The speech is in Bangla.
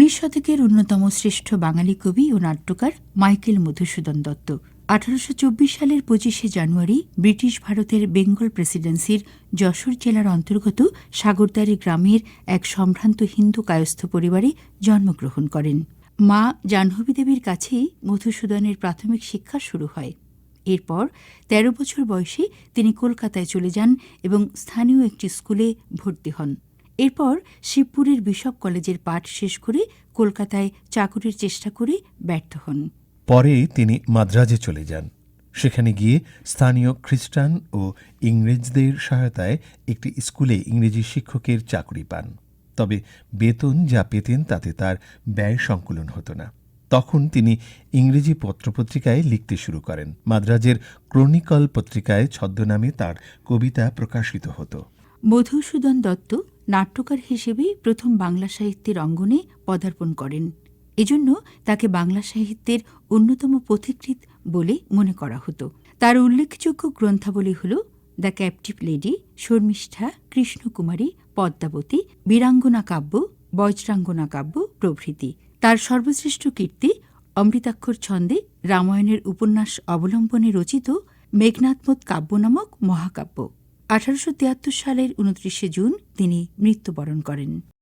শতকের অন্যতম শ্রেষ্ঠ বাঙালি কবি ও নাট্যকার মাইকেল মধুসূদন দত্ত 1824 সালের 25শে জানুয়ারি ব্রিটিশ ভারতের বেঙ্গল প্রেসিডেন্সির যশোর জেলার অন্তর্গত সাগরদাড়ি গ্রামের এক সম্ভ্রান্ত হিন্দু কায়স্থ পরিবারে জন্মগ্রহণ করেন। মা জাহ্নবী দেবীর কাছেই মধুসূদনের প্রাথমিক শিক্ষা শুরু হয়। এরপর ১৩ বছর বয়সে তিনি কলকাতায় চলে যান এবং স্থানীয় একটি স্কুলে ভর্তি হন। এরপর শিবপুরের বিশপ কলেজের পাঠ শেষ করে কলকাতায় চাকুরির চেষ্টা করে ব্যর্থ হন। পরে তিনি মাদ্রাজে চলে যান। সেখানে গিয়ে স্থানীয় খ্রিস্টান ও ইংরেজদের সহায়তায় একটি স্কুলে ইংরেজি শিক্ষকের চাকরি পান। তবে বেতন যা পেতেন তাতে তার ব্যয় সংকুলন হতো না। তখন তিনি ইংরেজি পত্রপত্রিকায় লিখতে শুরু করেন। মাদ্রাজের ক্রনিকল পত্রিকায় ছদ্মনামে তার কবিতা প্রকাশিত হতো। মধুসূদন দত্ত নাট্যকার হিসেবে প্রথম বাংলা সাহিত্যের অঙ্গনে পদার্পণ করেন। এজন্য তাকে বাংলা সাহিত্যের অন্যতম পথিকৃৎ বলে মনে করা হতো। তার উল্লেখযোগ্য গ্রন্থাবলী হল The Captive Lady, Sharmishtha, Krishnakumari, Padmavati, Birangana Kabya, Brajangana Kabya প্রভৃতি। তার সর্বশ্রেষ্ঠ কীর্তি অমৃতাক্ষর ছন্দে রামায়ণের উপন্যাস অবলম্বনে রচিত মেঘনাদবধ কাব্য নামক মহাকাব্য। 1873 সালের 29শে জুন তিনি মৃত্যুবরণ করেন।